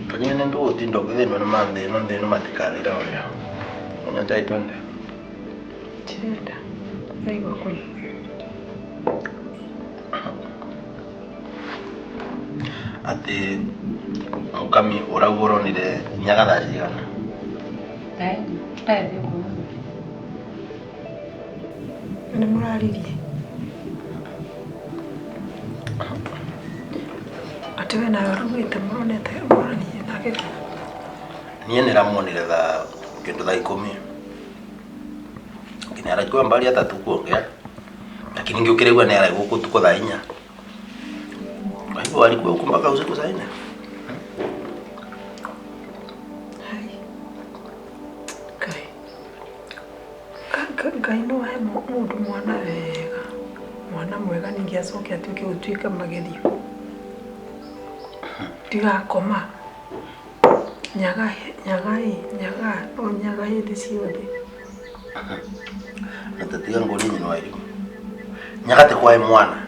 Pengine ndo tindo kideno na mande no ndeno matikali dawo ya. Ona dai tonde. Chenda. Aiwa kuni. Ati ukami uragoro ni de nyaga dashi kana. Tayo ko. Ni muraririye. Atiwe na rugite muronete murani nake. Niye niramuonire tha kindu tha 10. Kinyara kwa mbali hata tukuongea. Lakini ngiukiregwa ni ara guku tuko tha 4. Kwa hivyo alikuwa huko mpaka usiku saa 4. Ngai no he mundu mwana wega. Mwana mwega ningiacoke atuike gutuika magerio. Tiga koma. Nyaga hindi ciothe. Natatiga ngoni nyino wairimu. Nyaga te kwa mwana.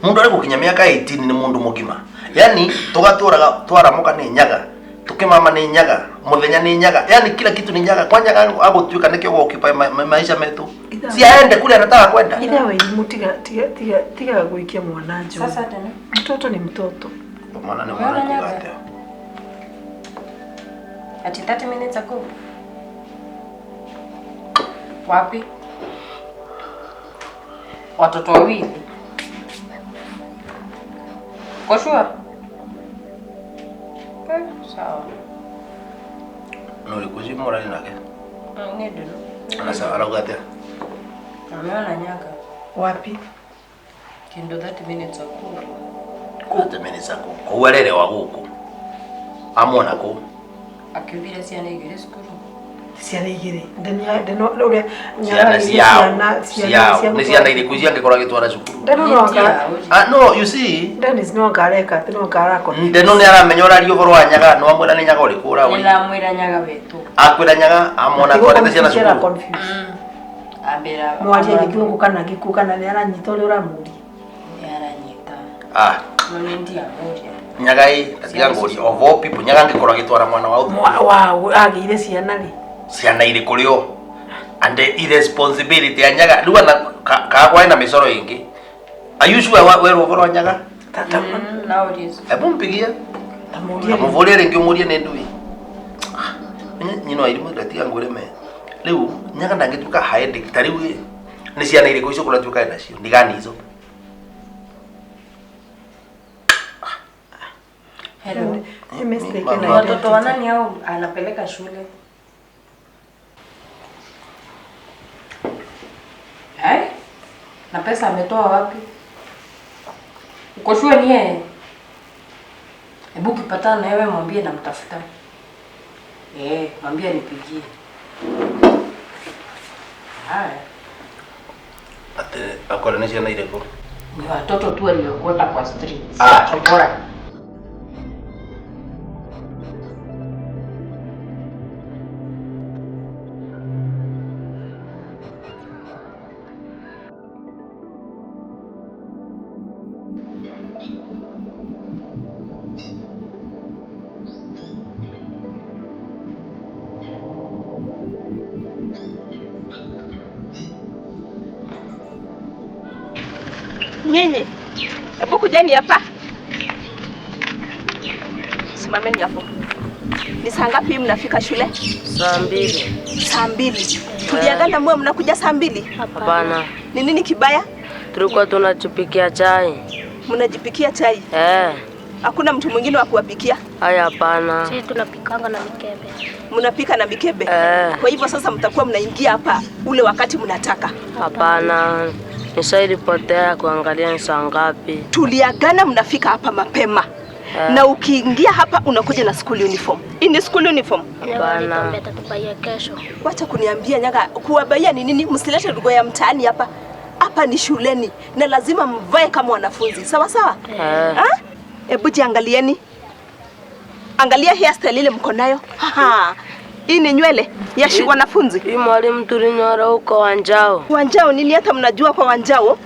Mundu ari gukinya miaka 18 ni mundu mugima. Yani twara muka ni nyaga. Tukimama ni nyaga, muthenya ni nyaga. Yani kila kitu ni nyaga. Kwa nyaga agotuika nikyo occupy maisha metu. Si aende kule anataka kwenda. Ida wewe tiga guikia mwana njo. Sasa tena. Mtoto ni mtoto. Mwana ni mwana kugate. Ati 30 minutes ago. Wapi? Watoto wawili. Kwa sure? Sawa. No likuji mora ni nake. Ni ndio. Ana sawa aragate. Ameona nyaga. Wapi? Kindo 30 minutes ago. 30 minutes ago. Kuwalele wa guku. Amona ko. Akibira siana igere skuru. Siana igere. Ndeno ule siana Nisiana ile kujia ngekora gitwara cukuru. Ndeno no nga. No, you see. Ndeno is no gareka, no garako. Ndeno ni aramenyora rio goro wa nyaga no amwira ni nyaga uri kura we. Ila amwira nyaga wetu. Akwira nyaga amona tware ciana cukuru. Ambera. Mwaje gikungu kana gikukana ni aranyita uri uramuri. Ni aranyita. None ndia moja. Nyaga atiga ngori of all people nyaga ngikora gitwara mwana wa utu. Wow, agire ciana ri. Ciana iri kurio. And the irresponsibility ya nyaga ruwa na kagwa ina misoro ingi. Are you sure wewe ugoro nyaga? Tata nowadays. Hebu mpigia. Tamuria. Amuvolere ngiumurie ne ndui. Nyino irimu gatiga ngore me. Leo nyaga ndangituka headache tari we. Ni ciana iri kuico kula tuka nacio. Ndigani hizo. Hello. Mistake na watoto wanani au anapeleka shule? Hai? Na pesa ametoa wapi? Uko shule ni yeye? Hebu ukipatana na wewe mwambie namtafuta. Mwambie nipigie. Haya. Ate akora ni ciana ire ko. Ni watoto tu waliokota kwa street. Chokora. Nyinyi, hebu kujeni hapa. Simameni hapo. Ni saa ngapi mnafika shule? Saa 2. Saa 2. Tuliagana mwe mnakuja saa 2? Hapana. Ni nini kibaya? Tulikuwa tunajipikia chai. Mnajipikia chai? Hakuna mtu mwingine wa kuwapikia? Hapana. Sisi tunapikanga na mikebe. Mnapika na mikebe? Kwa hivyo sasa mtakuwa mnaingia hapa ule wakati mnataka? Hapana. Nishailipotea kuangalia ni saa ngapi. Tuliagana mnafika hapa mapema. Na ukiingia hapa unakuja na school uniform. Hii ni school uniform? Hapana. Tutabaia kesho. Wacha kuniambia nyaga, kuwabaia ni nini? Msilete lugha ya mtaani hapa. Hapa ni shuleni na lazima mvae kama wanafunzi. Sawa sawa? Hebu jiangalieni. Angalia hairstyle ile mko nayo. Hii ni nywele ya wanafunzi. Hii mwalimu tulinyora huko Wanjao. Wanjao nini hata mnajua kwa Wanjao?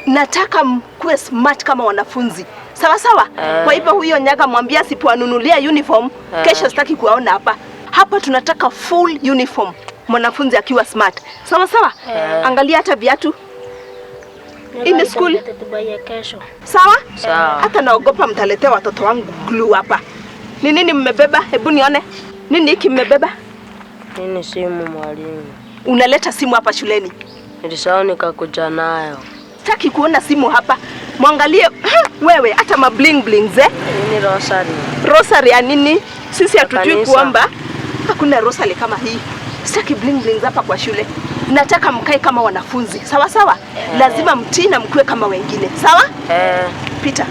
nataka mkuwe smart kama wanafunzi. Sawa sawa? Kwa hivyo huyo Nyaga mwambia sipoanunulia uniform, kesho sitaki kuwaona hapa. Hapa tunataka full uniform. Mwanafunzi akiwa smart. Sawa sawa? Angalia hata viatu. In school tubaye kesho. Sawa? Sawa. Hata naogopa mtaletea watoto wangu glue hapa. Ni nini mmebeba? Hebu nione. Nini hiki mmebeba? Nini simu mwalimu? Unaleta simu hapa shuleni? Nilisahau nikakuja nayo. Sitaki kuona simu hapa. Mwangalie wewe hata ma bling blings Nini rosary? Rosary ya nini? Sisi hatujui kuomba. Hakuna rosary kama hii. Sitaki bling blings hapa kwa shule. Nataka mkae kama wanafunzi. Sawa sawa? Lazima mtii na mkue kama wengine. Sawa? Pita.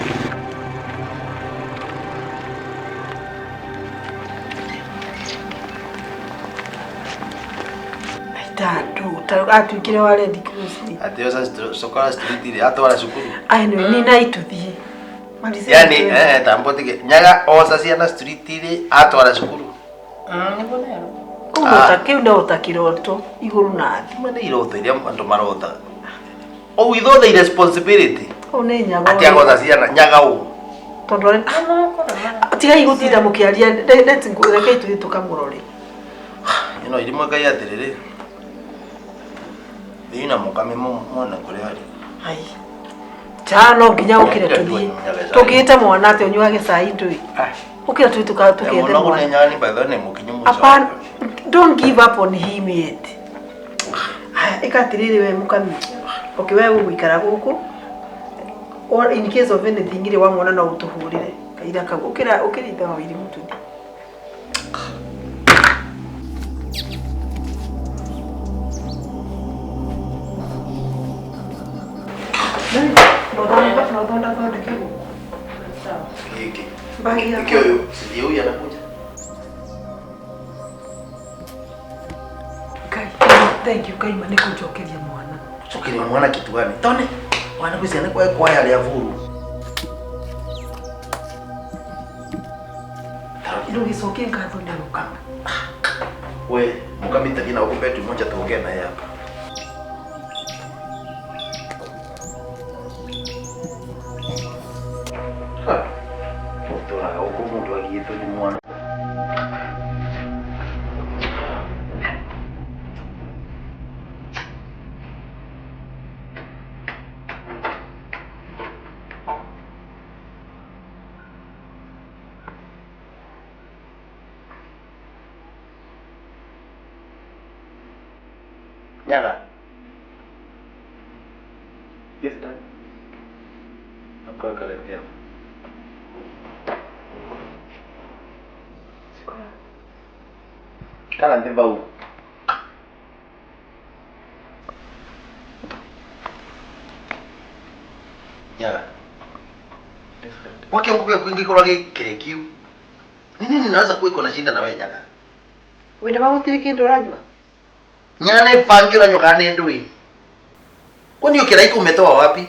Tatu kile wale dikusi. Atio sasa sokora street ile hata wala shukuru. Ai no ni naituthie. Yani tambotike Nyaga osa ciana street ile hata wala shukuru. Ni bonero. Utakeu na utakiroto iguru nathi. Mane iroto ile andu marota. O without the responsibility. One Nyaga. Ati agosa ciana Nyaga u. Tondore. Tiga igutira mukiaria let's go reke tuthi tukamurore. Ino irimwe kai atiriri. Ina mukame mwana kule hali. Ai. Chano nginya ukire tuthie. Tukite mwana ate onyuage sai ndui. Ukire tuthi tukethe mwana. Ona nyani by the way mukinyu mucho. Apan, don't give up on him yet. Ikatiriri we mukami. Okay, wewe uikara guku. Or in case of anything ile wamwona na utuhurire. Kaira kagu ukira wa iri mututhi. Thank you, kaima nikuchokeria mwana. Chokeria mwana kitu gani? Tone. Mwana kwisiana kwa yale ya vuru. Ilo gisoke ngatho na rukama. We, mukamita kina ukupetu mmoja tuongee naye hapa. Mtoto huko mtu akiitwa ni mwana. Nyaga. Yes, Dad. Aku akan lihat. Kala ndimba u. Nyaga. Wake nguke kwingi korage kirekiu. Nini naweza kuiko na shinda na wewe Nyaga? Wenda bagutire kindu rajwa. Nyane pangira nyokane ndui. Kwani hiyo kiraiko umetoa wapi?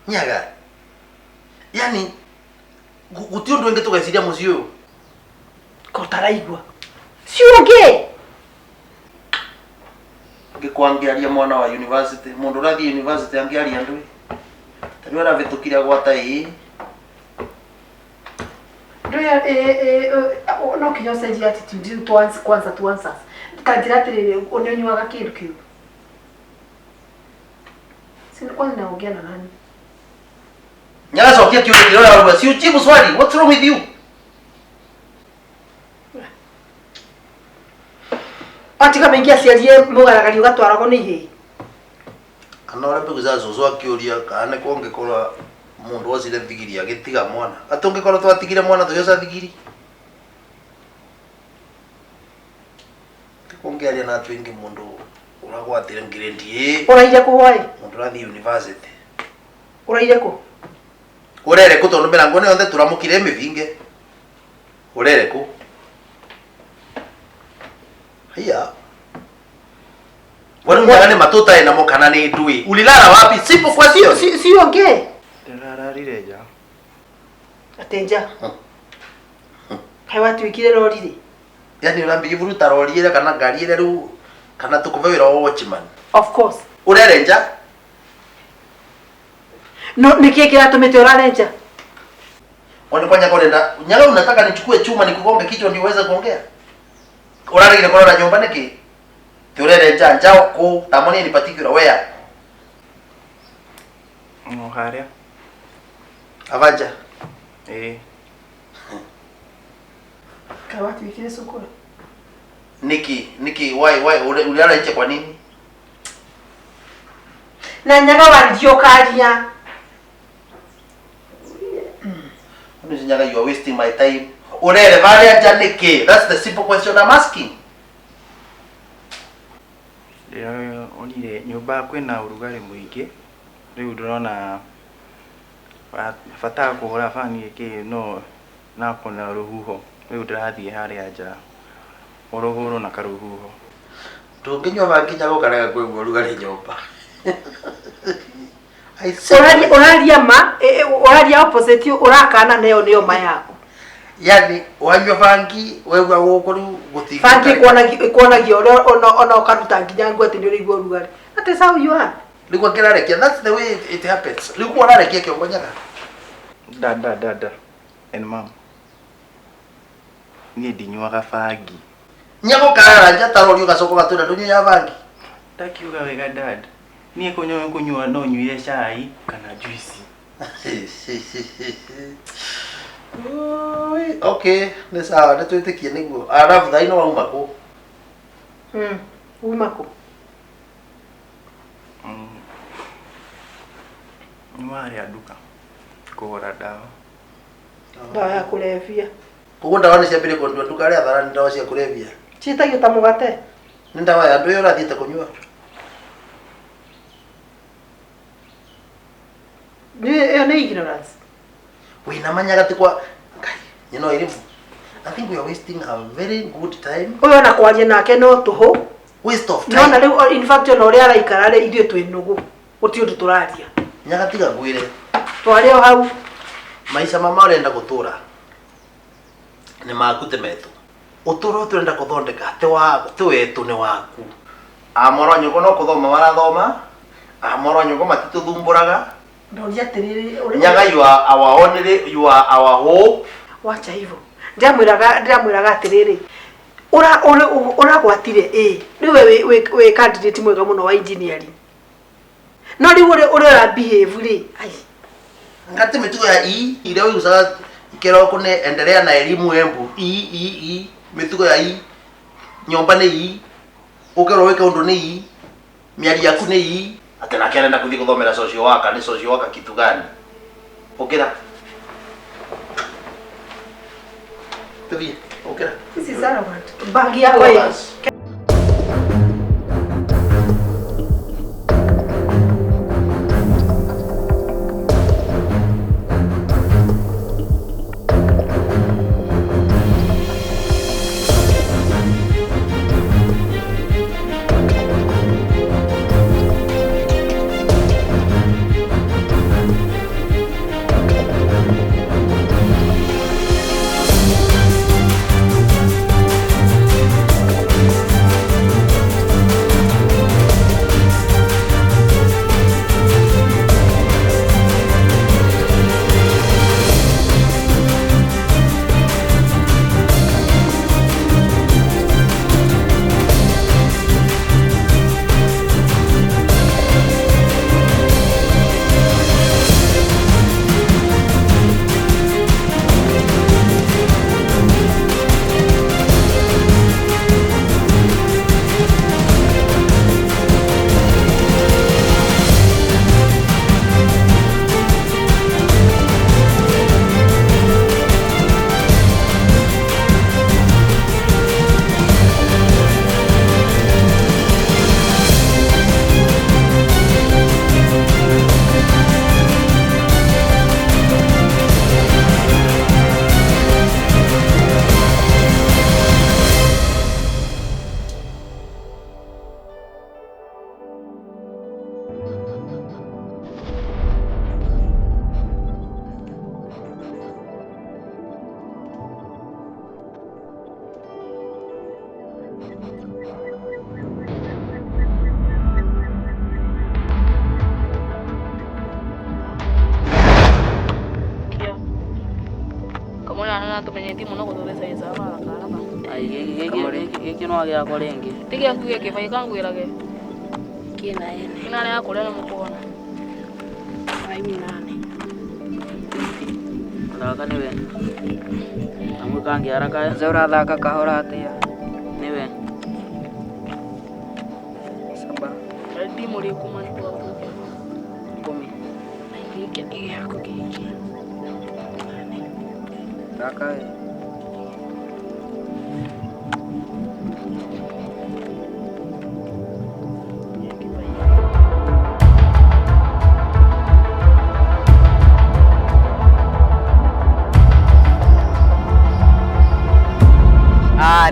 Nyaga. Yani gutio ndo ngeto gasiria muzio. Kotaraigwa. Siuge. Ngikwangiaria mwana wa university, mundu rathi university angiaria ndui. Tani wala vitukira gwata hii. Ndoya no kinyoseji attitude tuanze kwanza tuanza. Kanjira ati onyonywaga kindu kiu. Sina kwanza naongea na nani? Nyaga sokia kiu kirora wa si ujibu swali. What's wrong with you? Ati kama ingia sialie mugaragari ugatwarago ni hii. Anora pe kuza zozo akiuria kana konge kola mundu wazire thigiri agitiga mwana. Atonge kola twatigire mwana tuyosa thigiri. Kongearia na twingi mundu uragwatire ngirendie. Uraire ku hoi? Mundu rathi university. Uraire ku? Urere ku tondu mirango ne onthe turamukire mivinge. Urere ku? Haya. Wale mwana matuta ina mokana ni ndui. Ulilala wapi? Sipo kwa sio. Si ongee. Ndarara rireja. Atenja. Kaiwa tuikire rorire. Yani urambi ivuruta rorire kana ngari ile ru kana tukuve wira watchman. Of course. Urere nja? No niki kiratumite urarenja? Kwani kwa nyaga unataka nichukue chuma nikugonge kichwa ndio uweze kuongea? Urarigire korora nyumba niki? Turere njao ku tamoni ni particular where? Haria. Avaja. Kawati wikire sokora. Niki why uliara nje kwa nini? Na nyaga walijio karia. Nyaga, you are wasting my time. Urere varia janike. That's the simple question I'm asking. Onire nyumba kwina urugari muingi. Riu ndurona bata kuhura fani iki no na kuna ruhuho. Riu ndirathie haria nja. Uruhuru na karuhuho. Tunginywa banginya gukarega kwe urugari nyumba. Uraria opposite urakana nayo niyo mayako. Yani wanywa bangi wewe guko riu guti. Bangi kuonagio ona ukaruta nginya ngwete ni urigwo rugari. That is how you are. Ligwa kirarekia, that's the way it happens. Ligwa ararekia kiongo nyaga. Dada. And mom. Ni dinywaga bangi. Nyago karara njata rori ugasoko gatuna ndunyu ya bangi. Takiuga wega dad. Ni kunywa no nyuire chai kana juice. Okay, ni sawa, nitwitikie niguo. Arafu thaino wauma ku. Uma ku. Mwari aduka. Kugura dawa. Dawa ya kulevya. Kugo ndawa ni ciambire kundwa nduka aria thara ni ndawa cia kulevya. Citagio ta mugate. Ni ndawa ya ndu yo rathiite kunyua. Iyo ni ignorance. Wina manyaga tikwa you know irimu. I think we are wasting a very good time. Uyo na kwaria nake no tuhu. Waste of time. No na riu in fact no ria araikara ri ithuĩ twĩ nugu. Guti undu turaria. Nyaga tiga gwire. Twari o hau. Maisha mama urenda gutura. Ni makute metu. Uturo turenda kuthondeka te wetu ni waku. Amoro nyugo no kuthoma marathoma. Amoro nyugo matituthumburaga. Ndoria atiriri Nyaga you are our only, you are our hope. wacha hivyo. Ndiramwiraga atiriri. Ura gwatire niwe we candidate mwega muno wa engineering. No riu ura behave ri. Ai. Ngati mitugo ya ile wewe usaga kero kune endelea na elimu embu mitugo ya nyomba ni ukero weka undu ni miari yaku ni atena kerenda kuthii kuthomera social worker ni social worker kitu gani ukira tuvi ukira This is Arabic. Bagi yako hii. na tumenyeti muno guthuresa isaba haraka. Ai giki no agya kwa lengi. Tigia kuge kibai kangwirage. Kina ene. Kina ya kulela mukona. Ai minane. Thaka niwe. Amwe kangi haraka zora thaka kahora atia. Niwe. Saba. Ndi muri kumani kwa kuke. 10. Ai giki yako giki. Thaka.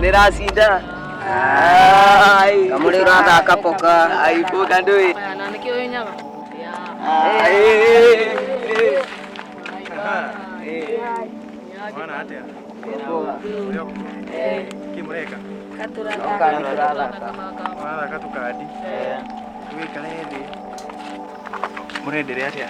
Niracinda. Ai, kamuri rathaka poka. Ai, poka ndui. Na nikio nyaga. Mwana atia. Kimureka. Katuraka. Mwana katukadi. Wikale ndi. Murendere atia.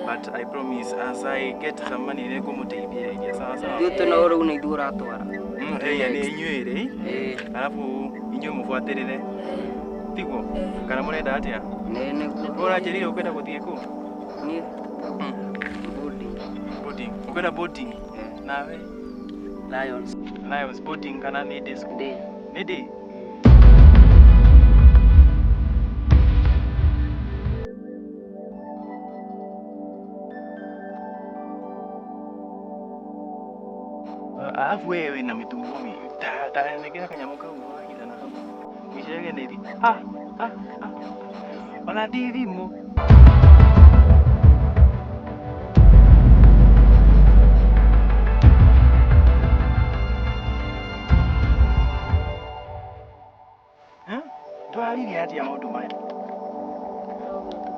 But I promise as I get some money niko muteithia sawa sawa. Ndio na oro una idura atwara. Ni inyuire. Alafu inyuĩ mufuatirire. Tiguo. Kana murenda atia? Nene Urajirire ukwenda guthie ku? ni Boarding. Ukwenda boarding. Nawe? Lions boarding kana ni day school? Ni day. Alafu wewe na mitumbo ta nekea kanyamu kau wakita na hapo. Kishege neri. Ona TV mo. Twalire ati ya maundu maya.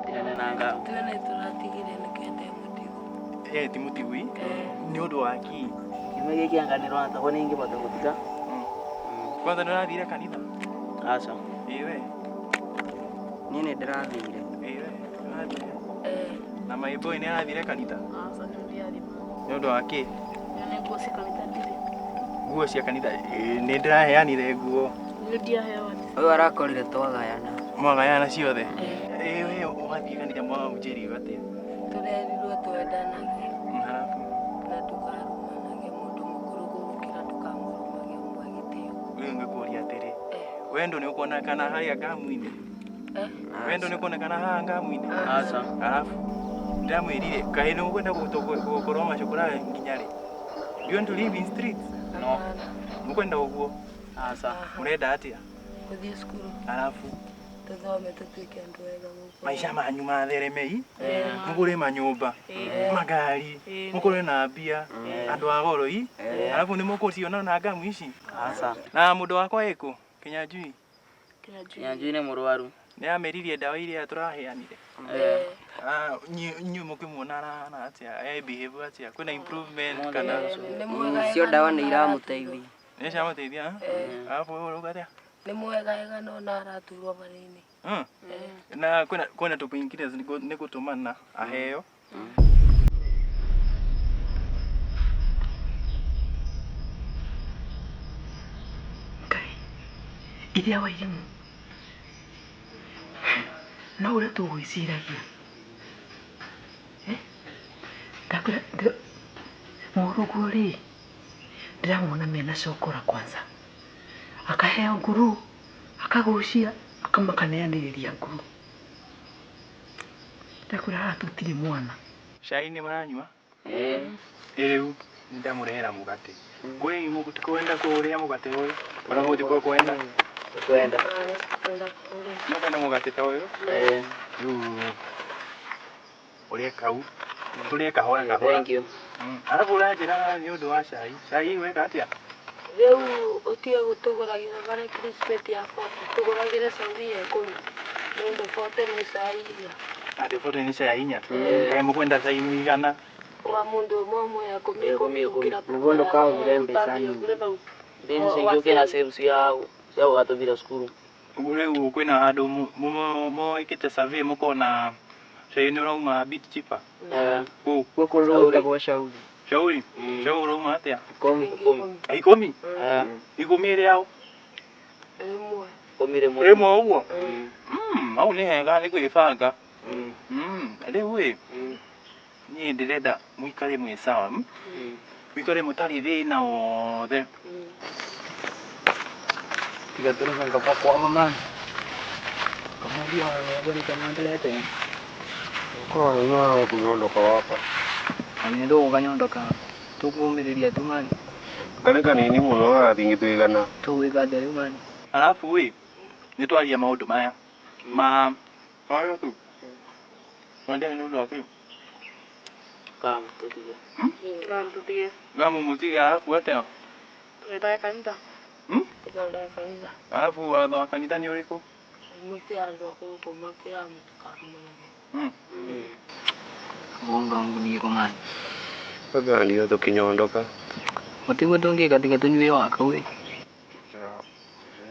Tene nanga. Tene turatigire nikende mutigu. Ti mutigu ni undu waki. Kimege kianganirwa ata kwa ningi baka gutika. Kwanza ndirathire kanitha. Aca. Iwe. Nini ndirathire. Iwe. Na maiboi ni arathire kanitha. Aca ndiari. Ni undu waki. Nene nguo cia kanitha ndire. Nguo cia kanitha ni ndiraheanire nguo. Ndia hewa. Uyu arakorire twagayana. Mwagayana ciothe. Iwe ugathie kanitha mwa ujeri gate. Turerirwo twendanage. Halafu Na tukarumanage mundu mukuru gukira tukamurumage umwe gitio. uyu ngikuria atiri. Wendo ni ukuonekana haria ngamu-ini. Wendo ni ukuonekana haha ngamu-ini. Aca. Halafu ndamwirire kaĩ nĩ ũkwenda gũkorwo macukura nginya rĩ? Do you want to live in streets? No. Mũkwenda ũguo? Aca. Mũrenda atĩa? Kuthie cukuru. Halafu Tuthome tutuike andu wega gũkũ. maica manyu matheremei, mũgũre manyũmba, magari, mũkorwe na mbia, andũ a goro i. Halafu nĩ mũkũciona na ngamu ici. Aca. Na mũndũ wakwa ĩkũ? Kinyanjui. Kinyanjui nĩ mũrwaru. Nĩ ameririe ndawa iria tũraheanire. Nyuĩ mũkĩmuona na atĩa behave atĩa? Kwĩna improvement kana Cio ndawa nĩ iramũteithia. nĩ ciamũteithia? Alafu wewe ũrauga atĩa? Nĩ mwega ega no naraturwo marĩinĩ. Na kwĩna tũpainkillers nĩ gũtũmana aheo. Iria wa irimu no ũrĩa tũgwĩciragia ndakwĩra mũrũguo rĩ ndĩramwona mena cokora kwanza akaheo nguru akagucia akamakaneanĩrĩria nguru ndakwĩra haha tũtirĩ mwana Cai nĩ maranyua? Rĩu ndamũrehera mũgate. Kwĩ mũkwenda kũrĩa mũgate ũyũ? Ona mũthiko kwenda? Kwenda. Mũkwenda mũgate ta ũyũ? Rĩu ũrĩa kau. Tũrĩa kahora kahora. Thank you. Alafu ũranjĩra nĩ ũndũ wa cai. Cai weka atĩa? Rĩu ũtige gũtũgũragĩra barĩ crispet ya 40 tũgũragĩre cauri ya 10 nĩũndũ 40 nĩ cai inya. Atĩ 40 nĩ cai inya? Kaĩ mũkwenda cai mũigana? Wa mũndũ ũmwe ya kũmĩgũkĩra Mũgondo kaũgire mbeca nyingĩ. Mbeca ingĩ ũkĩra sales cia gũgatũthira cukuru. Ule kwena ado mo ikite survey mukona Shaini Roma bit cheaper. Kwa roho kwa shauri. Shauri. Shauri Roma atia. Komi. Ikomi. Ikomi ile yao. Komire mo. Emo uo. Au ne ngani kuifanga. Lewe. Ni ndirenda muikare mwe sawa. Muikare mutari thina wothe. Tiga tunaga kwa mama. Kama ndio wale kama ndelete. Kwa hiyo kuondoka hapa. Aniendo kanyodoka. Tukumiriria tumani. Kaleka nini muno athingitwigana. Tuwigade tumani. Alafu we nitwaria maundu maya. Ayo tu. Wanda ni ndo afi. Kama tutige. Gamu mutiga alafu hata. Tuwetaka kanisa. Tuwetaka kanisa. Alafu wa kanisa ni uriko? Mutia ndo kwa makia mtukarumu. Bonga ngudi ko man. Sasa ndio tukinyoondoka. Matigo tonge katika tunywe waka we.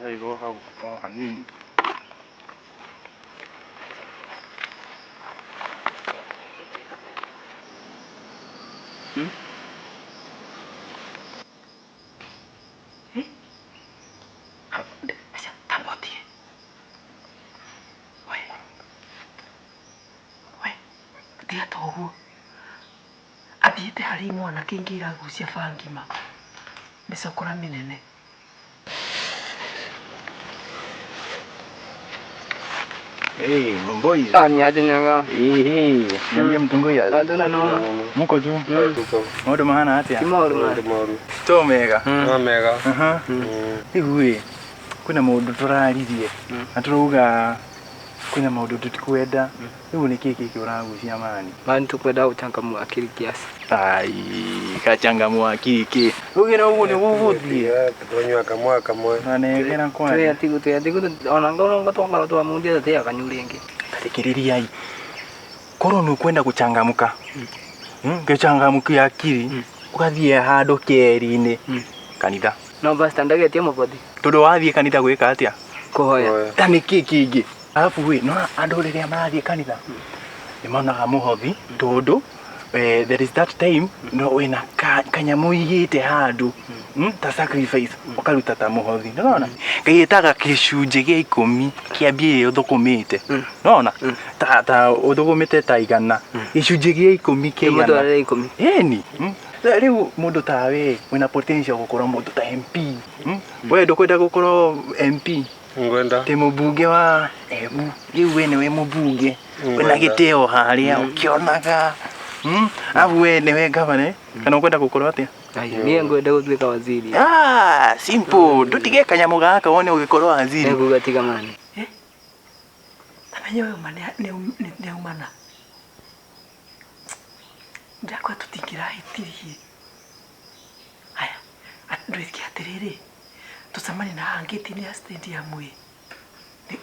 Hiyo hao hani. Tiga toguo. Athiĩte harĩ mwana kĩngĩ iragucia bangima. Mĩcokora mĩnene. Hey, boys. Ni aje nyaga. Niambie mtungo ya. Adona no. Muko tu. Modo maana atia. Moru. To mega. Mega. Igwe. Kuna maundu turaririe. Aturuga kuna maundu tutikwenda. Riu ni kiki uragucia mani. Mani tukwenda uchangamua akili kiasi. Ai, kachangamua akili. Ugira ugu ni guguthie. Tunywa kamwe. Na negera kwa. Tuyatigu ona ngoro tonga twa mundia te akanyuri ngi. Thikiriria ai. Koro ni kwenda kuchangamuka. Ngechangamukia akili. Ugathie handu keri-ini. Kanitha. No basta ndagetie mabodi. Tundu wathie kanitha gwika atia? Kuhoya. Tani kiki. Alafu we no andu riria marathie kanitha. Ni monaga muhothi tondu there is that time no wina kanyamu igite handu ta sacrifice ukaruta ta muhothi nona ngayitaga kicunje gia 10 kiambie uthukumite nona ta uthukumite ta igana gicunje gia 10 kia igana mundu ari 10 eni riu mundu tawe wina potential gukora mundu ta MP we ndukwenda gukora MP ngwenda ti mubunge wa ebu riu we niwe mubunge wina giteo haria ukionaga afu we niwe gavana kana ukwenda gukora atia mie ngwenda gutwika waziri simple ndutige kanyamu gaka wone ugikorwo waziri ngugatiga mani tamenye wewe mane ne umana ndakwa tutingirahitirie haya ndwiki atiriri tusamani na hangiti ni stand ya mwe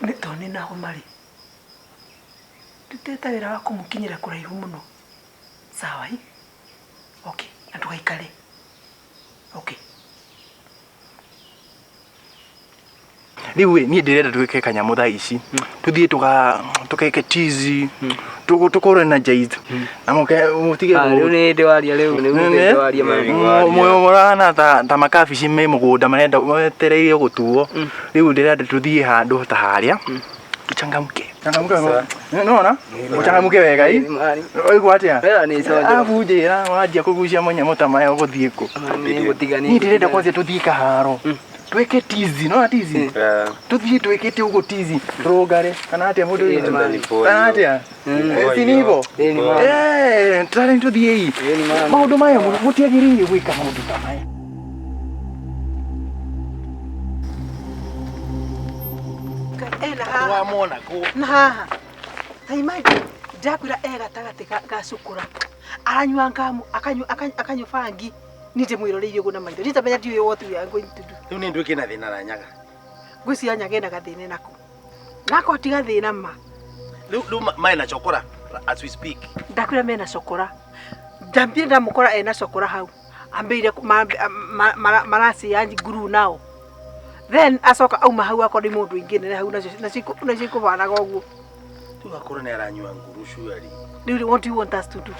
ni tone na homari tuteta wira wa kumukinyira kuraihu muno sawa hi okay atugaikare okay riu ni ndirenda twike kanyamu thaa ici tuthie tukeke tizi tukore na jaiz na mutige riu ni ndiwaria riu ni ndiwaria moyo morana ta makabici me mugunda marenda wetereire gutuo riu ndirenda tuthie handu ta haria tuchangamke nona uchangamuke wega hii oigwa atia avunjira wanjia kugucia munyamo ta maya guthie ku ni ndirenda kwanza tuthie kaharo tweke tizi no tizi tuthie twekete ugo tizi rogare kana atia mundu kana atia sinivo tare tuthie hii maundu maya mutiagiririe gwika maundu ta maya wamona ku na haha taimaji ndakwira gatagati ga cukura aranywa ngamu akanywa bangi nite mwiroriire guo na maitho nitamenya ndiuĩ wotu ya going to do riu ni nduike na thina na nyaga ngwiciria nyaga ina gathina nako nako ti gathina ma riu mai na chokora as we speak ndakwira mena cokora ndambire ndamukora ena cokora hau ambeire marasi yanji guru nao then acoka auma hau akori mundu ingine hau nacio ikubanaga uguo tugakora ni aranyua nguru surely. What do you want us to do?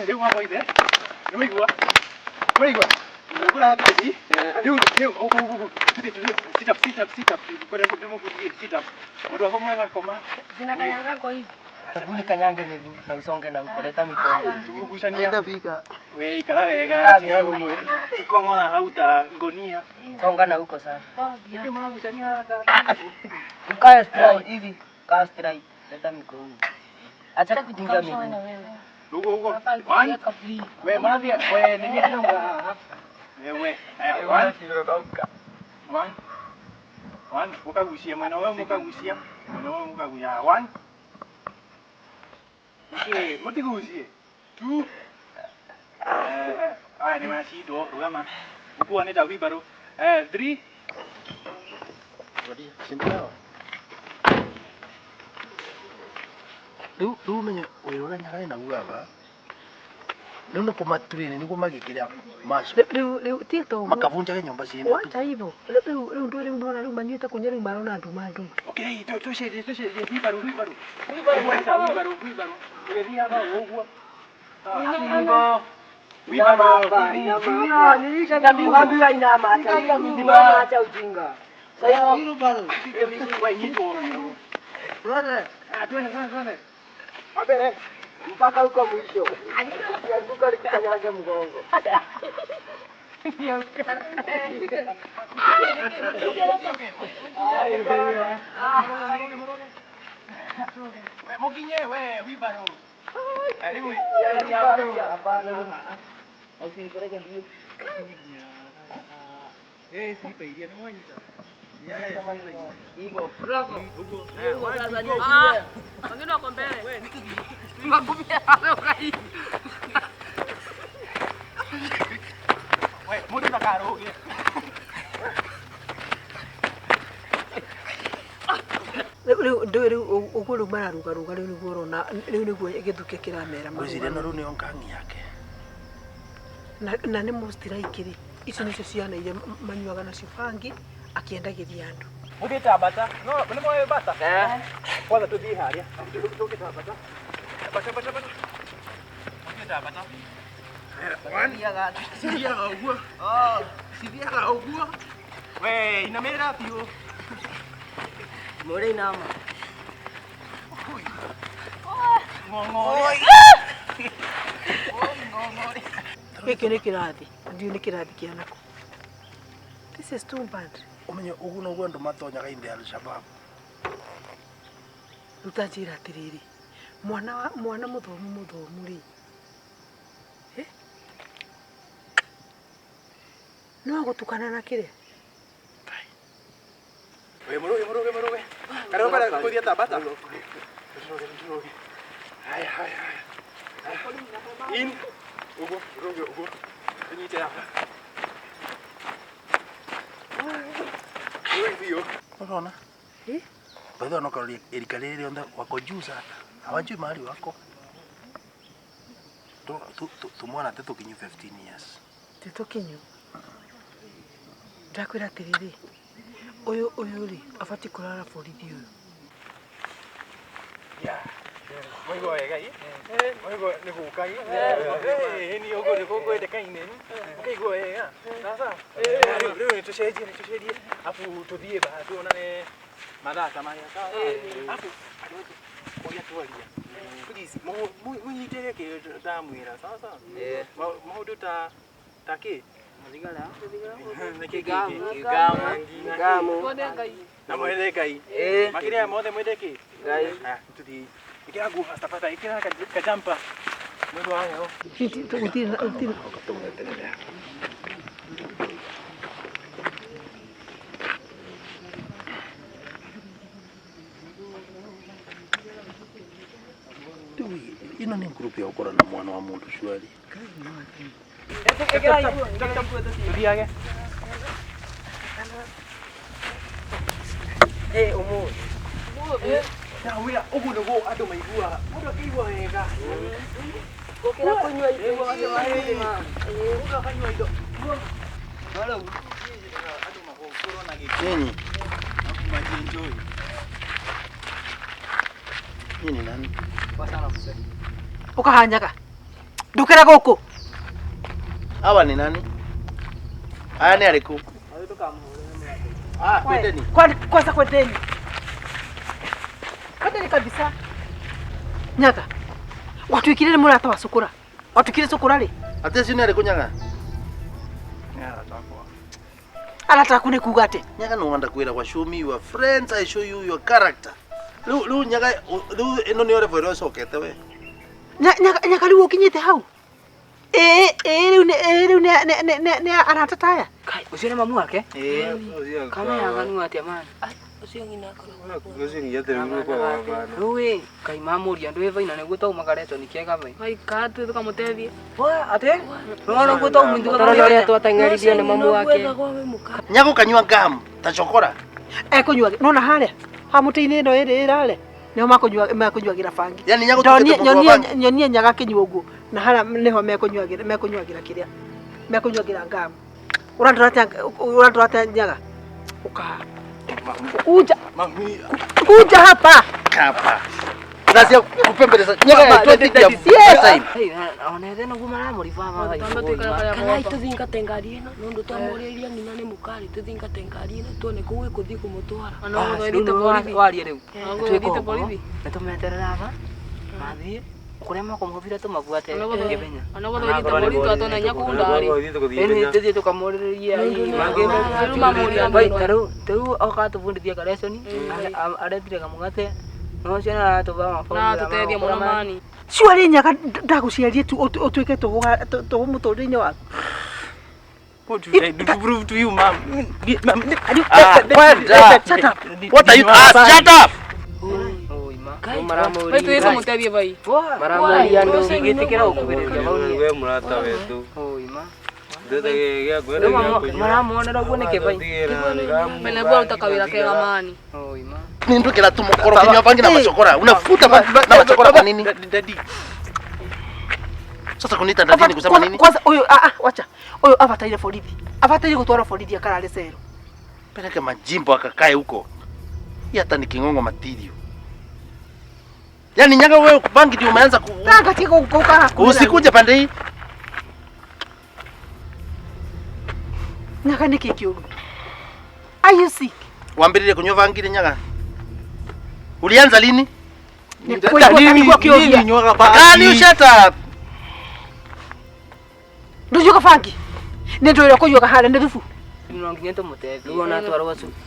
Riu hapo ide. Nimeigua. Nimeigua. Kuna kazi. Riu sit up. Kwa nini demo kuji sit up. Watu wako mwa koma. Zinakanyanga kwa hivi. Sabuni kanyange hivi na usonge na ukoleta mikono. Tukukushania. Nenda pika. Wewe ikala wega. Yangu mwe. Kwa mwana hauta ngonia. Songa na huko sasa. Hivi mwana kushania. Ukae straight hivi. Kaa straight. Leta mikono. Acha kupiga mikono. Huko. One. Wewe mavi wewe nini namba? Wewe. One. Ukagusia mwana wewe mukagusia. Mwana wewe mukagusia. One. Okay, mutigusie. Two. Ni masido, rugama. Ukuwa neta wibaro. Three. Wadi, simple. Riu menye wirora nyagari na guaba. Riu no kumaturine niguo magikiria mash. Riu tito. Makavunja nyumba ciene. Wacha hivyo. Riu ndo riu mbona riu manyita kunya riu marona andu mandu. Okay, tushiri wibaro. Wibaro. Ugeria hapa uguo. Wibaro. Nilisha ngambi inama acha ujinga. Sasa wibaro. Wewe niko. Brother, Twende. abere mpaka huko mwisho. Yanguka likanyaga mgongo. Mokinye wewe wibaro. Usinipeleke mbio. Sipa idia na wanyita. Hivyo. Bravo. Wengine wako mbele. Wewe nikiji. Ngagumia hapo kai. Wewe muda ndakaroge. Riu uguo riu mararuga riu niguo urona riu niguo githuke kiramera Mwizire no runi onkangi yake. Na ni mustiraiki ri icio nicio ciana iria manyuaga nacio bangi akiendagithia andu. Muthita bata. No, ni moyo bata. Kwanza tuthie haria. Tukita bata. Bata. Muthita bata. Sithiaga uguo. Sithiaga uguo. We, inamera piu. More inama. Ngongori. Giki ni kirathi. Ndiu ni kirathi kia nako. This is too bad. Umenye ugu no gwendo matonyaga inde al-Shabab. Rutajira atiriri. Mwana muthomu ri. No gutukana na kire. We muruge. Karo para kuthia tabata. Hai. In. Ugo. Tunyite hapa. Wewe ndio. Unaona? Bado unakolia erikalele onda wako juu sana. Hawajui mahali wako. Tumwana teto kinyu 15 years. Teto kinyu. Ndakwira atiriri. Uyu ri abati kurara borithi uyu. Ya. Moigo wega hii. Moigo ni gukai. Ni ugo ni gogo ndekaine. Ukaigua wega. Sasa. Riu tucenjie. Afu tuthie ba tuonane mathata maya. Afu oya twaria. Please, munyitire ke ndamwira sasa. Maundu ta Taki. Matigara. Gamu. Na mwende kai. Makiria mothe mwende ki. Gai. Tuthi. Ikira gu astapata ikira kajampa. Mwendo wangu. Utira. Ino ni grupu ya ukora na mwana wa mundu shwari. Tudiage. Omo. Wira ugu nugo ando maigua. Mudo kiwa wega. Kokera kunywa ido. Uga kanywa ido. Hello. Ando magokoro na Nini? Enjoy. Nini nani? Wasana mse. Ukahanyaga. Ndukira guku. Hawa ni nani? Aya ni aliku. Kwendeni. Kwanza kwendeni. Kwendeni kabisa. Nyaga. Watu ikirele murata wa sukura. Watu ikirele sukura ri. Ate sini aliku nyaga. Anataka kunikuga ate. Nyaga no wanda kwira kwa show me your friends, I show you your character. Lu nyaga ino ni ore vero sokete we. Nyaga liwo kinyite hau. Riu ne aratataya. Kai, ucio ni mamu wake? Kama yaganu atia man. Ucio ngina akoro. Ucio ngiya tere kwa bana. Ruwe, kai mamuria ndu evaina ne guta umagareto nikiega mai. Ai katu tukamutethie. Wa ate? Nona guta umindu Toro yore twateng'eririo ni mamu wake. Nyaga kanywa gam ta chokora. Kunywa nona haria. Hamutini no irale. Nio makunywagira bangi. Yani nyaga tukete nyonie nyaga kinywa uguo. Na haria niho mekunywagira kiria. Mekunywagira ngam. Urandurate nyaga. Uja hapa. Kapa. Sasa kupembeleza nyaga tutia time. Hey, ona thena gumara muri baba. Kana ituthinga tengari ino nundu twamuriria ngina ni mukari tuthinga tengari ino tuone kuwe kuthi kumutwara. Ana ngorite borithi. Wari riu. Ngorite borithi. Netumeterera aba. Mathie. Kurema kumuvira tumabuate ngibenya. Ana ngorite borithi atona nyakunda ri. Eni tuthie tukamuriria mamuria bai taru okatubundithia kareshoni. Aretire kamugate. No ciana tuba mafunzo. Na tutethia muramani. Ciari nyaga ndaguciarie tu utwike tu muturire-ini waku. What do you prove to you, mom? Shut up. What are you? Shut up. Bai tuweza mutethie bai. Maramuria ndo ngitikira ukubiria bauni. We murata wetu. Oima. Ndetagegea kwenda. Maramuonera guo niki bai. Bene bwa utakawira kega mani. Oima. Nini kila tumokoro kinywa bangi na machokora. Unafuta bangi na machokora kwa nini? Daddy. Sasa kunita daddy ni kusema nini? Kwanza huyo wacha. Huyo avataire borithi. Avataire gutwara borithi akarare cero. Peleke majimbo akakae huko. Hii hata ni kingongo material. Yaani nyaga wewe bangi ndio umeanza ku Tanga tiko kukaa. usikuje pande hii. Nyaga niki kiuru. Are you sick? Waambirire kunywa bangi nyaga. Ulianza lini? Nini nyoga bangi? Can you shut up? Ndujuka bangi. Nendo kujuka hale ndifu. Nonginya tumutethi. Uona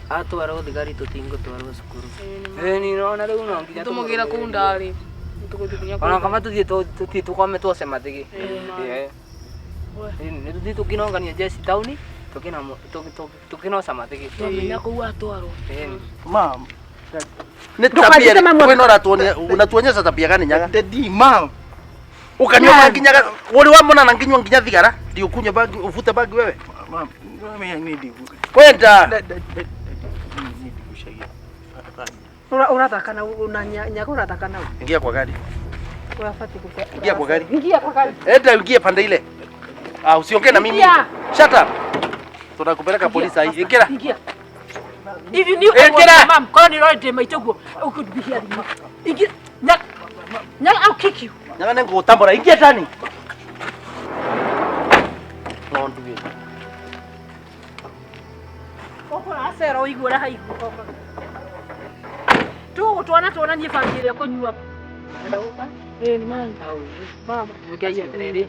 atwara thigari tutingo twara cukuru. Ni nona riu nonginya tumugira kundari. Tukuthikunya ona kama tuthie tukome twacema thigi. Ni tuthie tukinongania jesi tauni tukinoca mathigi. Twamenya kuu atwarwo. Mom. Ni tabia. Wewe unatuonyesha tabia gani nyaga? Daddy, mom. Ukanywa bangi nyaga. Wale wamona na nginywa nginya thigara. Ndio kunywa bangi ufute bangi wewe. Mom, mimi need Kwenda. Unataka na nyaga unataka na. Ingia kwa gari. Unafati kufa. Ingia kwa gari. Ingia kwa gari. Enda ingia pande ile. Usiongee na mimi. Shut up. Tunakupeleka polisi hii. Ingia. Ingia. Hivi ni kwa mama, kwa ni roho maitogo. Ukudibihia lima. Ingia. Nyaga I'll kick you. Nyaga nengo utambora. Ingia ndani. Nondu wewe. Koko na asera uigura haiku koko. Tu tuona nye family yako nyua. Ndoka. Ni mani. Mama, ukiaje rede.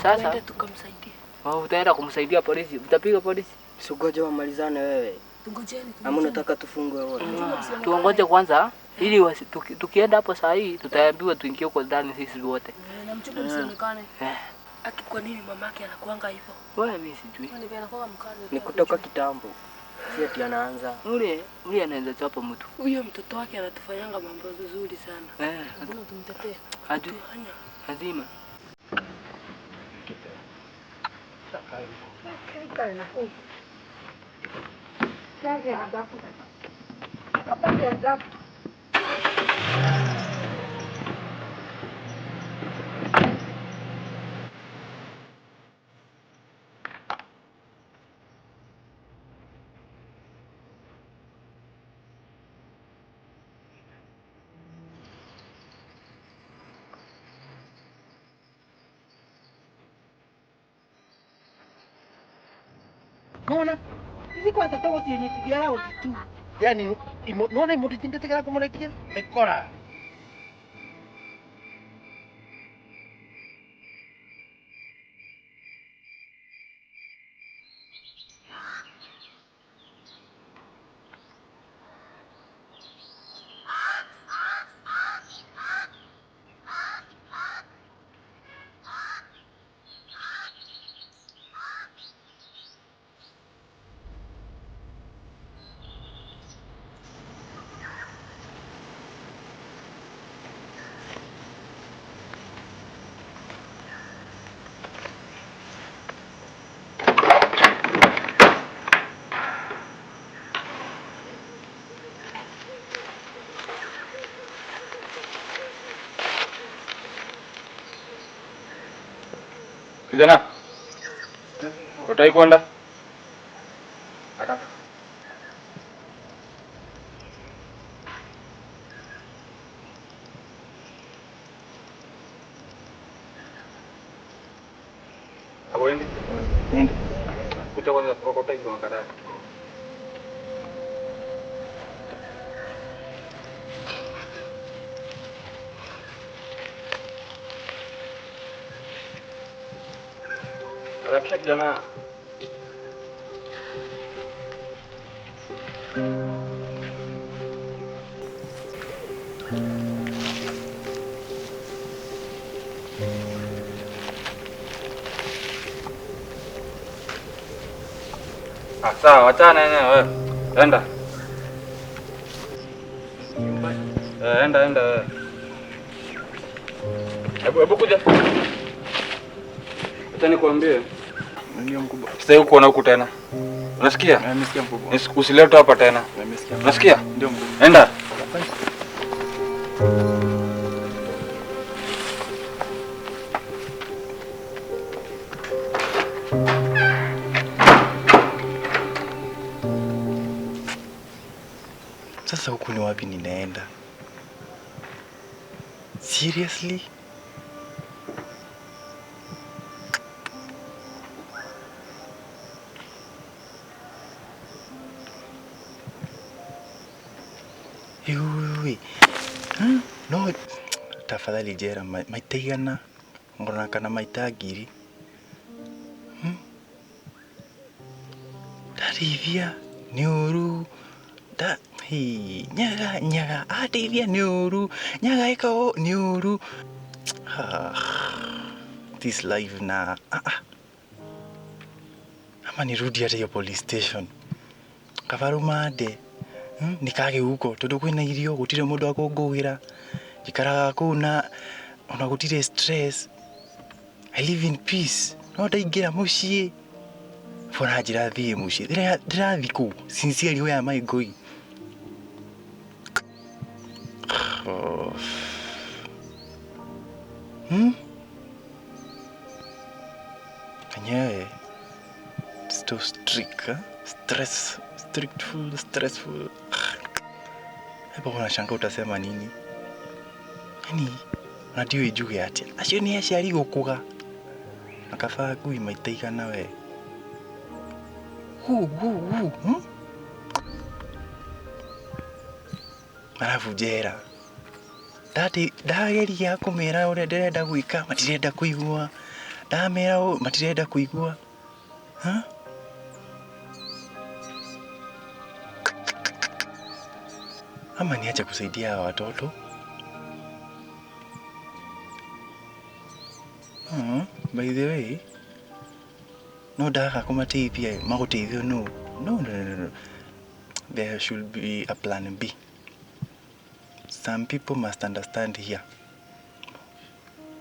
Sasa tukamsaidia. utaenda kumsaidia polisi, utapiga polisi. Usingoje wamalizane wewe. Tungojeni. Ama unataka tufungwe wote? Tuongoje kwanza ili tukienda hapo saa hii tutaambiwa tuingie huko ndani sisi wote. Na mchunge msionekane. Aki kwa nini mamake anakuanga hivyo? Wewe mimi sijui. Ni kutoka kitambo. Si ati anaanza. Ule anaanza chapa mtu. Huyo mtoto wake anatufanyanga mambo vizuri sana. Mbona tumtetee? Hadi lazima. Kona? Hivi kwa tatawa tiye tigira o tu. Yani nona imo tinda tigira como lekia. Mekora. Kijana. Utai kwenda? Ataka. Awendi? Nende. Kuja kwanza ukotai kwa kadhaa. Harakisha kijana. Sawa, achana wewe. Enda. Enda wewe. Hebu kuja. Acha nikwambie. Ndio mkubwa. Sitaki kuona huku tena. Unasikia? Nimesikia mkubwa. Usilete hapa tena. Nimesikia. Unasikia? Ndio mkubwa. Enda. Sasa huku ni wapi ninaenda? Seriously? Yui. No, tafadhali jera maitaigana ngona kana maitagiri. Tarivia niuru da nyaga ativia niuru nyaga iko niuru. This life na ama nirudi hata hiyo police station kavarumade. Nikage huko tondu kwina irio gutire mundu akungugira jikaraga kuna ona gutire stress. I live in peace. No ndaingira mucii fora njira thie mucii ndirathi ku sincerely where am I going? Kanyae so strict, stressful. Hebu unashanga utasema nini? Yaani unajua ijuge ati acio ni aciari gukuga akafaa kui maitaigana we. Marafu jera dati dageria kumera ure ndirenda gwika matirenda kuigua Ndamera matirenda kuigua. Ha? Ama niache kusaidia watoto? By the way, no ndaga kumateithia maguteithio no. No. There should be a plan B. Some people must understand here.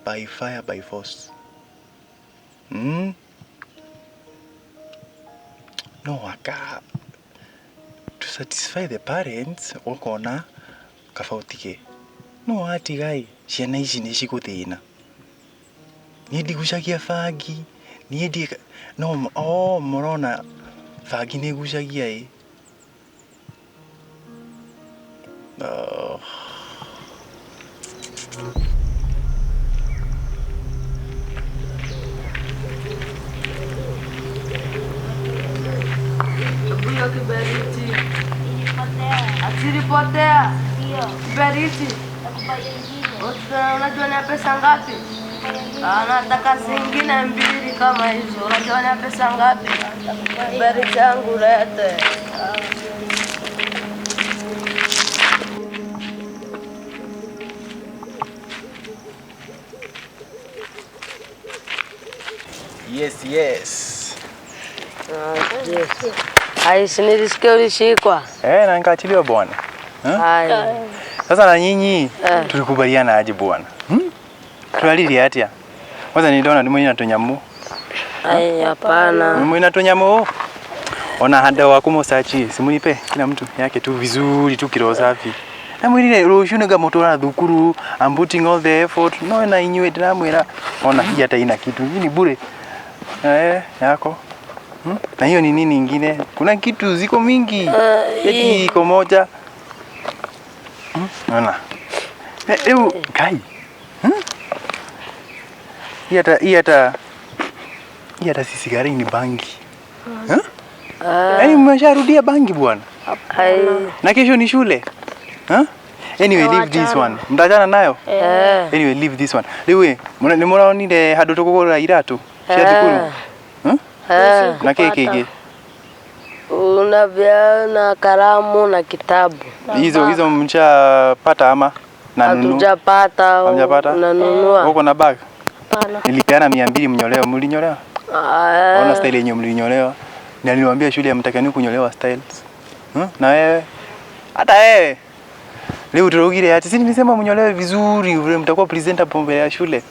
By fire, by force. No, to satisfy the parents, okona kafautike. No ati gai, ciana ici nĩ cigũthĩna. Niĩ ndigucagia bangi, no mũrona bangi nĩ gucagia Buyo kiberiti. Atiripotea. Ndio. Kiberiti. Nakubaya ingine. Unajua ni pesa ngapi? Nataka zingine 2 kama hizo. Unajua ni pesa ngapi? Kiberiti yangu lete. Yes. Yes. Aisi nilisikia ulishikwa. Na nikaachiliwa bwana. Sasa na nyinyi tulikubaliana aje bwana? Tulalili atia. Kwanza niliona ndimo ina tonyamu. Hapana. Ndimo ina tonyamu. Ona handa wako musachi, simunipe kila mtu yake tu vizuri tu kilo safi. Na mwilile rushunaga motora thukuru, I'm putting all the effort. No na inywe ndamwira. Ona hii hata ina kitu. Hii ni bure. Yako. Na hiyo ni nini ingine? Kuna kitu ziko mingi. Eti iko moja. Ona. Kai. Hii hata sisi gari ni bangi. Mmesharudia bangi bwana. Na kesho ni shule. Anyway, leave this one. Mtajana nayo? Anyway, leave this one. Lewe, ni muraonire handu tukugura iratu cia thukuru? Na keke. Unavya na kalamu na kitabu. Hizo mchapata ama na nunu? Hatujapata. Unanunua. Uko na bag? Hapana. Nilipeana 200 mnyolewa, mlinyolewa? Ona style yenyewe mlinyolewa. Na niliwaambia shule hamtakani kunyolewa styles. Na wewe? Hata wewe. Leo turogire ati sisi nimesema mnyolewe vizuri, vile mtakuwa presentable mbele ya shule.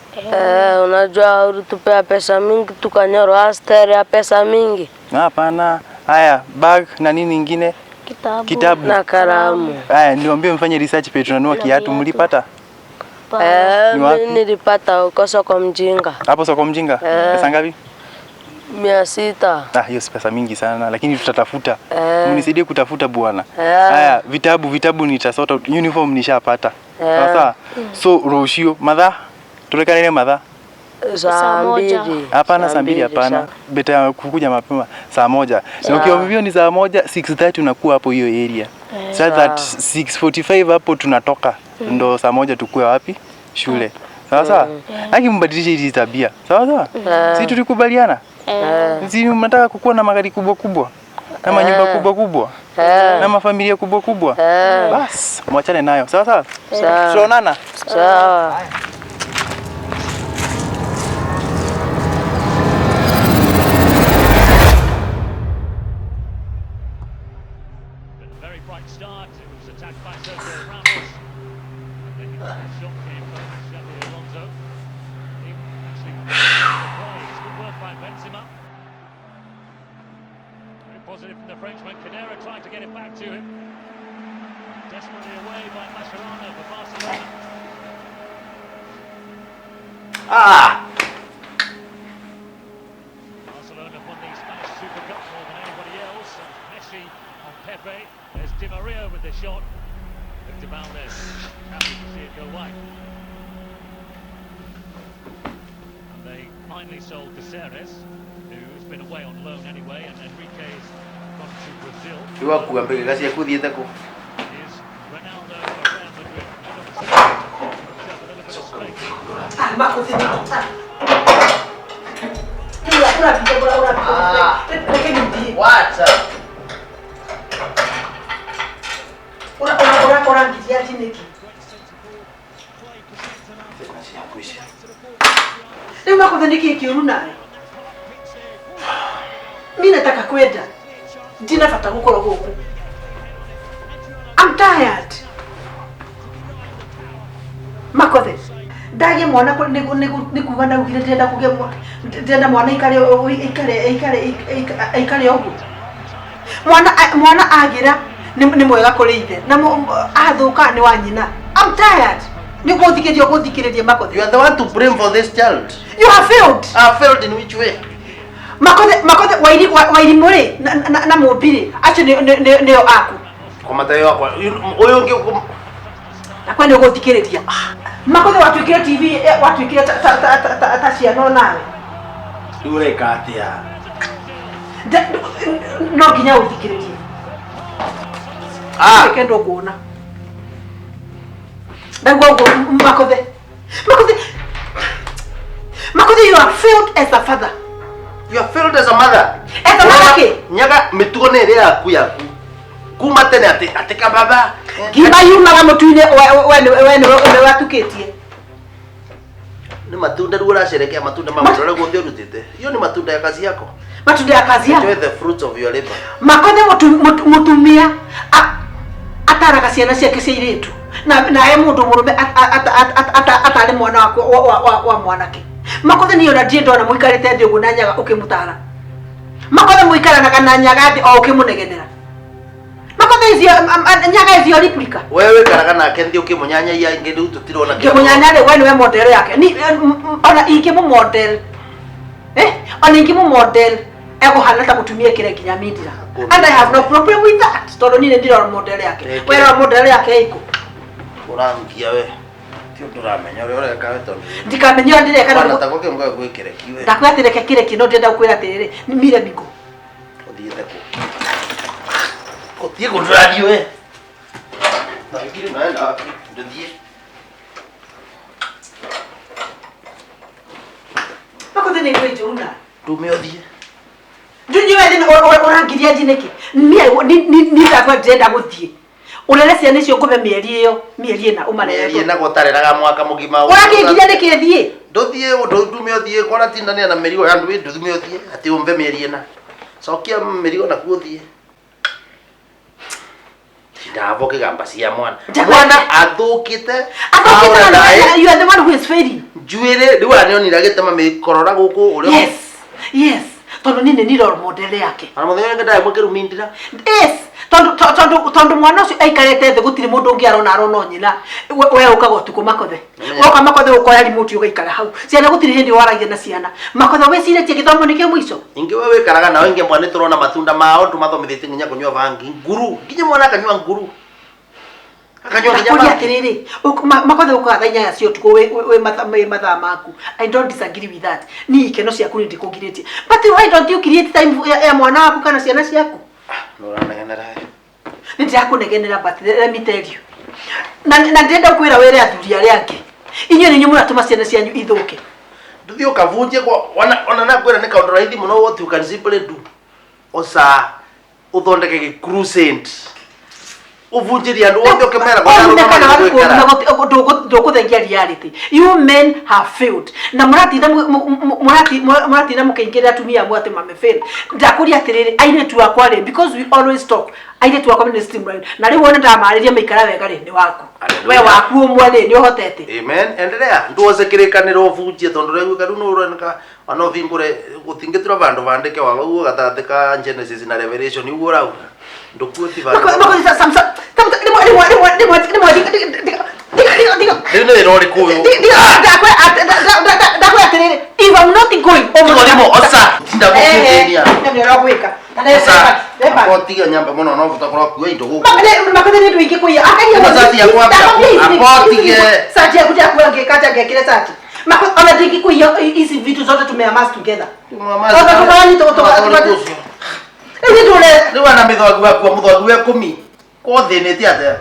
Unajua ulitupea pesa mingi tukanyoro style ya pesa mingi. Hapana. Haya, bag na nini nyingine? Kitabu na kalamu. Haya, niwaambie mfanye research pale tunanunua kiatu mlipata? Nilipata uko soko Mjinga. Hapo soko Mjinga? Pesa ngapi? 600. Hiyo si pesa mingi sana lakini tutatafuta. Mnisaidie kutafuta bwana. Haya, vitabu nitasota, uniform nishapata. Sasa so roshio madha tulekanene madha saa 2. Hapana, saa 2 hapana. Beta kukuja mapema saa 1. Na ukiwa ni saa 1 6:30 unakuwa hapo hiyo area. So that 6:45 hapo tunatoka. Ndo saa 1 tukue wapi? Shule. Sawa? Haki mbadilishe hizi tabia. Sawa? Sisi tulikubaliana? Sisi mnataka kukuwa na magari kubwa na manyumba kubwa na mafamilia kubwa. Bas, mwachane nayo. Sawa? Tuonana. Sawa. Positive from the Frenchman. Kadura trying to get it back to him. Desperately away by Mascherano for Barcelona. Barcelona won the Spanish Super Cup more than anybody else. And Messi on Pepe. There's Di Maria with the shot. Victor Valdez happy to see it go wide. And they finally sold Caceres, who's been away on loan anyway, and Enrique's gone to Brazil. Is Ronaldo for Real Madrid. A little bit of space. Leo Makothe niki kiuru nawe. Mimi nataka kwenda. Ndina fata gukora guku. I'm tired. Makothe. Ndage mwana ko nikuga na ugire ndenda kugemwa. Ndenda mwana ikare ogu. Mwana agira ni mwega kuri ithe. Na athuka ni wa nyina. I'm tired. You go thikirie Makothe. You are the one to blame for this child. You have failed. I have failed in which way? Makothe wairi muri na mubiri acho nio aku. Komata yako. Oyo ngi nakwenda guthikiriria. Makothe watwikire TV watwikire ta ciano nawe. Ureka atia. No ginya uthikiririe. Kendo kuona. Ndagwa Makothe. Makothe, you are failed as a father. You are failed as a mother. As a mother ke? Nyaga mitugo nere yaku. Kuma tene atika baba. Kiba yumaga mutuine we watukitie. Ni matunda rura sherekea matunda mama rura gothe urutite. Hiyo ni matunda ya kazi yako. Matunda ya kazi yako. Enjoy the fruits of your labor. Makothe mutumia ataraga ciana ciake ciiritu. Na mundu murume atari mwana wa mwanake. Makothe ni ona ndiendo na muikarite ndi ugu na nyaga ukimutara. Makothe muikaranaga na nyaga ndi o ukimunegenera. Makothe izio nyaga izio replica. Wewe karaga nake ndi ukimunyanya ya ngedi tutirona ke munyanya ri wewe model yake. Ni ona ingimu model. Ona ingimu model. Ego halata kutumia kile kinyamidira. And I have no problem with that. Todo ni ndiro model yake. Wewe model yake iko. Urangia we. Tio turamenya ore kaweto. Ndikamenya ndire kana natakoke mgoe gwikire kiwe. Ndakwatireke kire kino ndenda kwira tiriri. Ni mire miko. Othiete ko. Kotie ko radio we. Ndakiri naenda ndithie. Makothe ni kwetu una. Tumeothie. Ndunyi wewe orangiria jineki. Ni ndakwa ndenda guthie. Ulele ciana cio ngome mieri ina umarere. Mieri ina gotareraga mwaka mugima. Urangiria nikithie. Nduthie ndume othie kora tindania na merigo ya ndume ndume othie ati umve mieri ina. Sokia merigo na kuothie. Ndavoke gamba cia mwana. Mwana athukite. You are the one who is failing. Juire riwa nionira gitema mikorora guku uri. Yes. Tondu nini ni role model yake. Ana muthenya ngenda mukirumindira. Yes. Tondu mwana ucio aikarete the gutiri mundu ungi arona nyina. We ukaga tuko Makothe. Woka Makothe ukoya remote ugaikara hau. Ciana gutiri hindi waragia na ciana. Makothe we cire tie githomo nikio mwico. Ingi wewe karaga na wenge mwana turona matunda mao tumathomithite nginya kunywa vangi nguru. Nginya mwana akanywa nguru. Akanywa nginya vangi. Atiriri. Makothe ukaga thainya ya cio tuko we matha maku. I don't disagree with that. Ni ikeno ciaku ndi kugirite. But why don't you create time ya mwana waku kana ciana ciaku? No ranagenera. Nindira kunegenera but let me tell you. Na ndenda kwira were athuri ari ange. Inyo ni nyumura tuma ciana cianyu ithuke. Nduthi ukavunje kwa ona na kwira ni kaundu raithi muno what you can simply do. Osa uthondeke ki crusade. Uvunjiri andu wothe ukemera ndukuthengia reality. You men have failed. Na muratina mukaingirira atumia amwe ati mamefail. Ndakuria atiriri aire tu akware because we always talk. Aire tu akwa ni stream right. Na riu wona ndamariria maikara wega ri ni waku. We waku umwe ni uhotete. Amen. Endelea. Nduose kirikaniro uvunjie tondu regu karu no uranka ono vimbure gutingitura vandu vandike wa ugo gatathika Genesis na Revelation ugo urauga. Ndukuoti vandu. If I'm not going over osa tinda kukiria ndio gwika apotiga nyamba muno no vutakora kuwa indo guku Makothe ni twingi kuya akaria sati ya kwa apotige sati ya kuja kwa ngekata ngekire sati Makothe ona twingi kuya hizi vitu zote tumeamass together Ni wana mithwagu wa kwa muthwagu wa 10 ko thinete ate